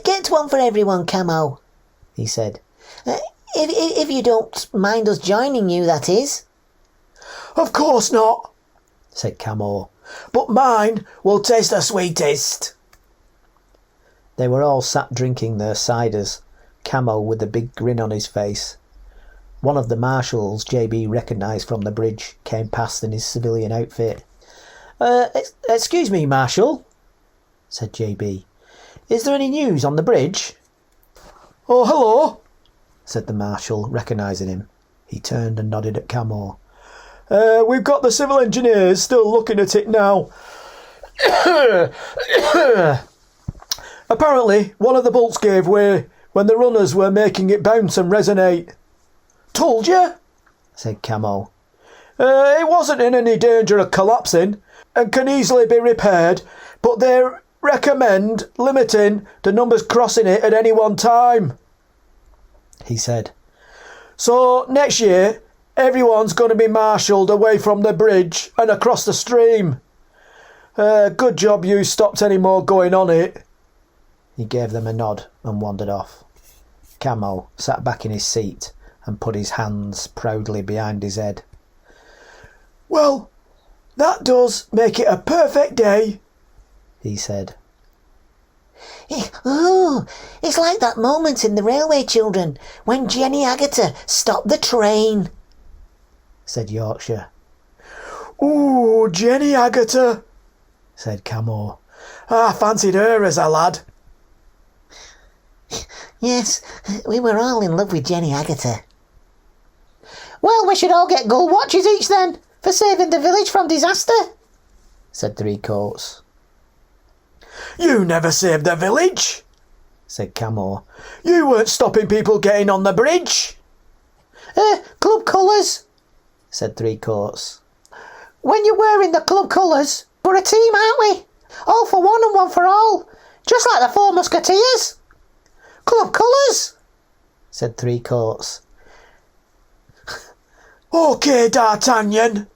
Get one for everyone, Camo, he said. If you don't mind us joining you, that is. Of course not, said Camo. But mine will taste the sweetest. They were all sat drinking their ciders, Camo with a big grin on his face. One of the marshals JB recognised from the bridge came past in his civilian outfit. Excuse me, Marshal, said JB. Is there any news on the bridge? Oh, hello, said the Marshal, recognising him. He turned and nodded at Camo. We've got the civil engineers still looking at it now. Apparently, one of the bolts gave way when the runners were making it bounce and resonate. Told you, said Camo. It wasn't in any danger of collapsing and can easily be repaired, but they recommend limiting the numbers crossing it at any one time, he said. So next year, everyone's going to be marshalled away from the bridge and across the stream. Good job you stopped any more going on it. He gave them a nod and wandered off. Camo sat back in his seat and put his hands proudly behind his head. Well, that does make it a perfect day, he said. Oh, it's like that moment in The Railway Children when Jenny Agatha stopped the train, said Yorkshire. Ooh, Jenny Agatha, said Camo. I fancied her as a lad. Yes, we were all in love with Jenny Agatha. Well, we should all get gold watches each then, for saving the village from disaster, said Three Coats. You never saved the village, said Camo. You weren't stopping people getting on the bridge. Club colours, said Three Coats. When you're wearing the club colours, we're a team, aren't we? All for one and one for all, just like the Four Musketeers. Club colours, said Three Coats. OK, D'Artagnan,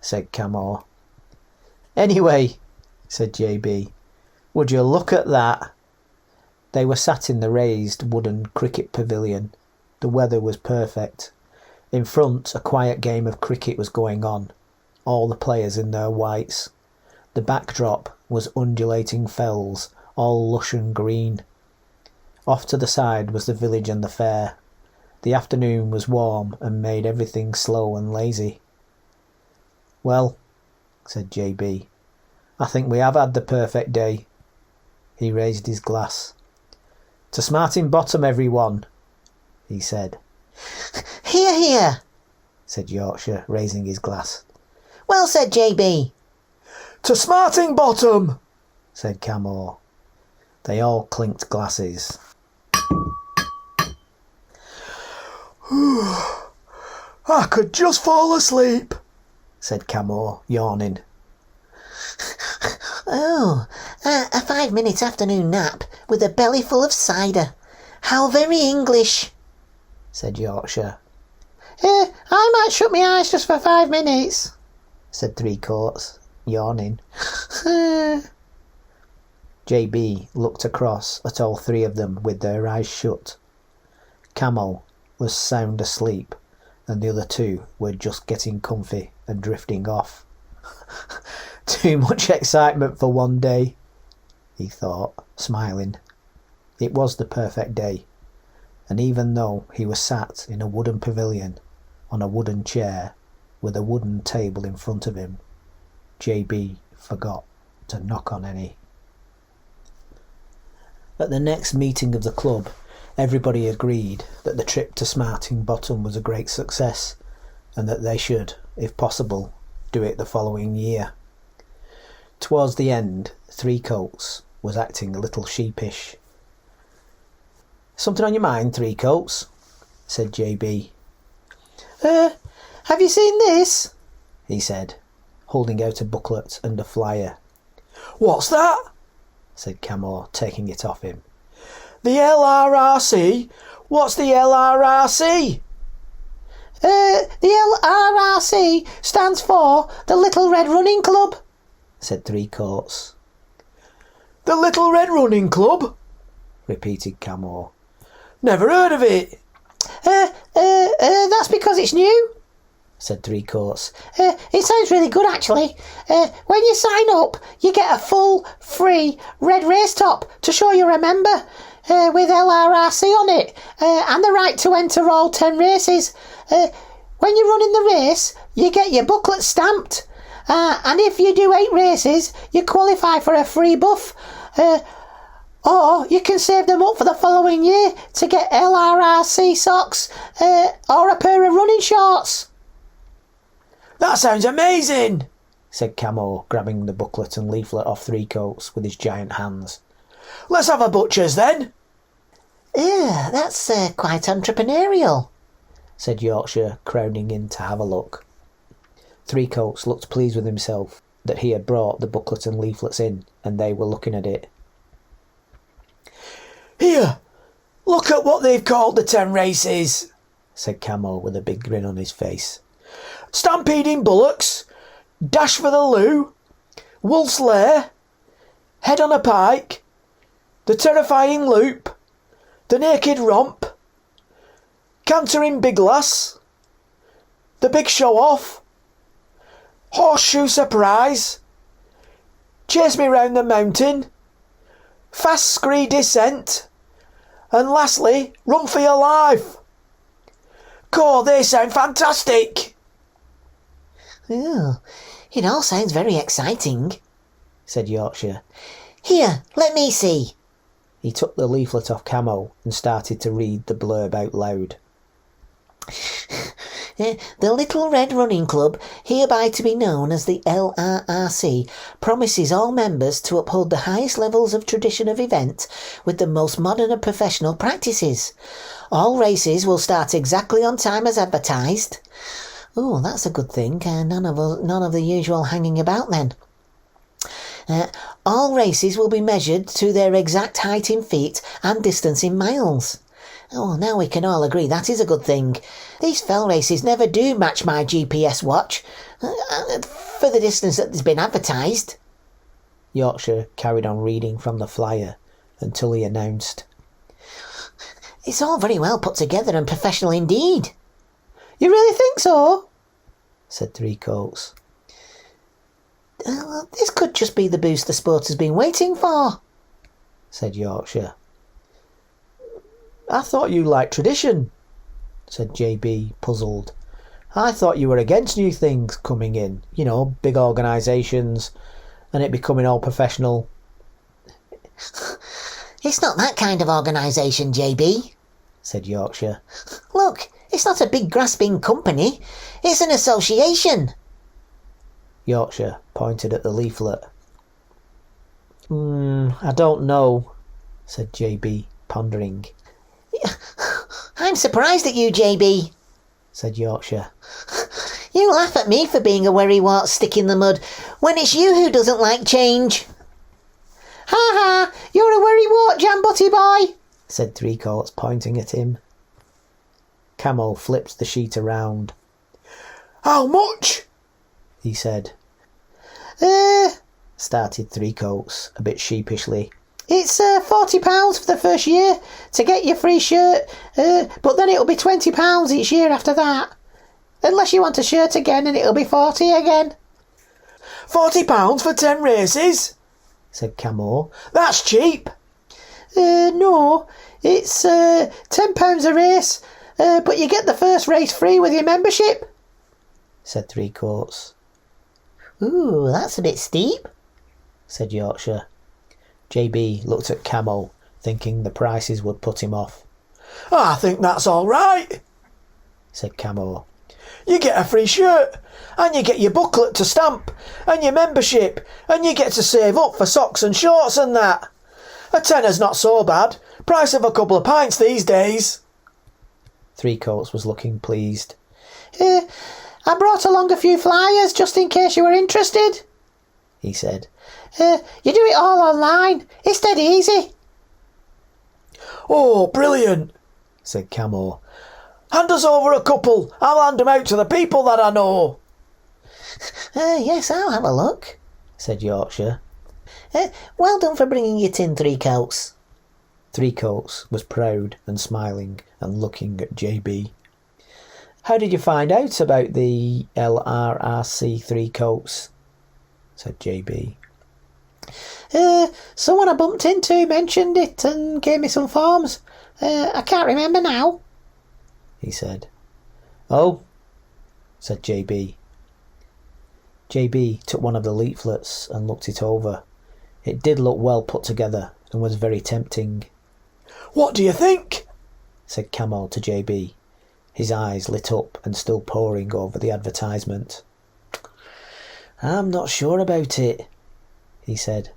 said Camo. Anyway, said JB, would you look at that? They were sat in the raised wooden cricket pavilion. The weather was perfect. In front, a quiet game of cricket was going on, all the players in their whites. The backdrop was undulating fells, all lush and green. Off to the side was the village and the fair. The afternoon was warm and made everything slow and lazy. Well, said JB, I think we have had the perfect day. He raised his glass. To Smarting Bottom, everyone, he said. Hear, hear, said Yorkshire, raising his glass. Well said, JB. To Smarting Bottom, said Camo. They all clinked glasses. I could just fall asleep, said Camo, yawning. Oh, a 5-minute afternoon nap with a belly full of cider. How very English, said Yorkshire. I might shut my eyes just for 5 minutes, said Three Coats, yawning. JB looked across at all three of them with their eyes shut. Camo was sound asleep, and the other two were just getting comfy and drifting off. Too much excitement for one day, he thought, smiling. It was the perfect day, and even though he was sat in a wooden pavilion, on a wooden chair, with a wooden table in front of him, JB forgot to knock on any. At the next meeting of the club, everybody agreed that the trip to Smarting Bottom was a great success, and that they should, if possible, do it the following year. Towards the end, Three Coats was acting a little sheepish. Something on your mind, Three Coats? Said JB. Have you seen this? He said, holding out a booklet and a flyer. What's that? Said Camo, taking it off him. The LRRC? What's the LRRC? The LRRC stands for the Little Red Running Club, said Three Coats. The Little Red Running Club? Repeated Camo. Never heard of it. That's because it's new, said Three Coats. It sounds really good, actually. When you sign up, you get a full, free red race top to show you're a member, with LRRC on it, and the right to enter all 10 races. When you're running the race, you get your booklet stamped, and if you do 8 races, you qualify for a free buff, or you can save them up for the following year to get LRRC socks, or a pair of running shorts. That sounds amazing, said Camo, grabbing the booklet and leaflet off Three Coats with his giant hands. Let's have a butcher's then. That's quite entrepreneurial, said Yorkshire, crowding in to have a look. Three Coats looked pleased with himself that he had brought the booklet and leaflets in, and they were looking at it. Here, look at what they've called the 10 races, said Camo with a big grin on his face. Stampeding Bullocks, Dash for the Loo, Wolf's Lair, Head on a Pike, The Terrifying Loop, The Naked Romp, Cantering Big Lass, The Big Show Off, Horseshoe Surprise, Chase Me Round the Mountain, Fast Scree Descent, and lastly, Run for Your Life. God, they sound fantastic. Oh, it all sounds very exciting, said Yorkshire. Here, let me see. He took the leaflet off Camo and started to read the blurb out loud. The Little Red Running Club, hereby to be known as the LRRC, promises all members to uphold the highest levels of tradition of event with the most modern and professional practices. All races will start exactly on time as advertised. Oh, that's a good thing. None of the usual hanging about then. All races will be measured to their exact height in feet and distance in miles. Oh, now we can all agree that is a good thing. These fell races never do match my GPS watch for the distance that has been advertised. Yorkshire carried on reading from the flyer until he announced, It's all very well put together and professional indeed. You really think so? said Three Coats. This could just be the boost the sport has been waiting for, said Yorkshire. I thought you liked tradition, said JB, puzzled. I thought you were against new things coming in, big organisations, and it becoming all professional. It's not that kind of organisation, JB, said Yorkshire. Look, it's not a big grasping company, it's an association. Yorkshire pointed at the leaflet. I don't know, said JB, pondering. I'm surprised at you, JB, said Yorkshire. You laugh at me for being a worrywart stick in the mud when it's you who doesn't like change. Ha ha, you're a worrywart, Jam Butty Boy, said Three Coats, pointing at him. Camo flipped the sheet around. How much? he said. Started Three Coats, a bit sheepishly. It's £40 for the first year to get your free shirt, but then it'll be £20 each year after that. Unless you want a shirt again and it'll be 40 again. £40 for 10 races? said Camo. That's cheap. No, it's £10 a race, but you get the first race free with your membership, said Three Coats. Ooh, that's a bit steep, said Yorkshire. JB looked at Camo, thinking the prices would put him off. I think that's all right, said Camo. You get a free shirt, and you get your booklet to stamp, and your membership, and you get to save up for socks and shorts and that. A tenner's not so bad, Price of a couple of pints these days. Three Coats was looking pleased. I brought along a few flyers just in case you were interested, he said. You do it all online. It's dead easy. Oh, brilliant, said Camo. Hand us over a couple. I'll hand them out to the people that I know. Yes, I'll have a look, said Yorkshire. Well done for bringing your tin, Three Coats. Three Coats was proud and smiling and looking at JB. How did you find out about the LRRC Three Coats? Said JB. Someone I bumped into mentioned it and gave me some forms. I can't remember now, he said. Oh, said JB. JB took one of the leaflets and looked it over. It did look well put together and was very tempting. What do you think? Said Camo to JB, his eyes lit up and still poring over the advertisement. I'm not sure about it, he said.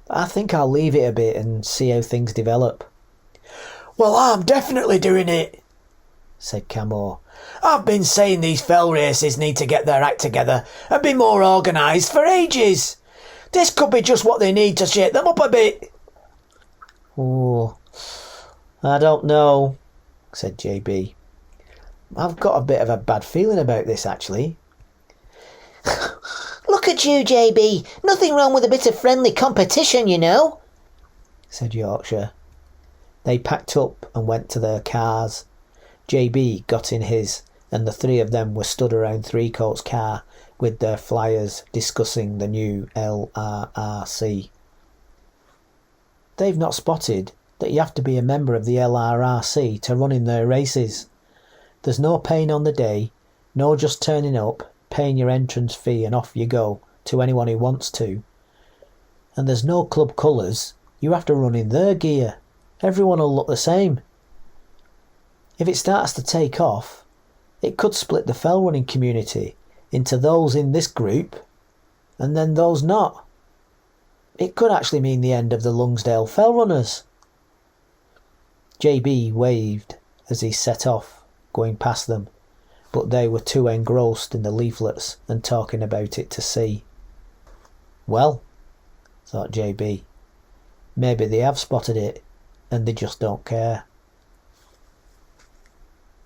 I think I'll leave it a bit and see how things develop. Well, I'm definitely doing it, said Camo. I've been saying these fell races need to get their act together and be more organised for ages. This could be just what they need to shake them up a bit. Oh, I don't know, said JB. I've got a bit of a bad feeling about this, actually. Look at you, JB. Nothing wrong with a bit of friendly competition, you know, said Yorkshire. They packed up and went to their cars. JB got in his, and the three of them were stood around Three Coats' car with their flyers discussing the new LRRC. They've not spotted that you have to be a member of the LRRC to run in their races. There's no paying on the day, no just turning up, paying your entrance fee and off you go to anyone who wants to. And there's no club colours, you have to run in their gear. Everyone will look the same. If it starts to take off, it could split the fell running community into those in this group and then those not. It could actually mean the end of the Lonsdale fell runners. JB waved as he set off, going past them, but they were too engrossed in the leaflets and talking about it to see. Well, thought JB, maybe they have spotted it and they just don't care.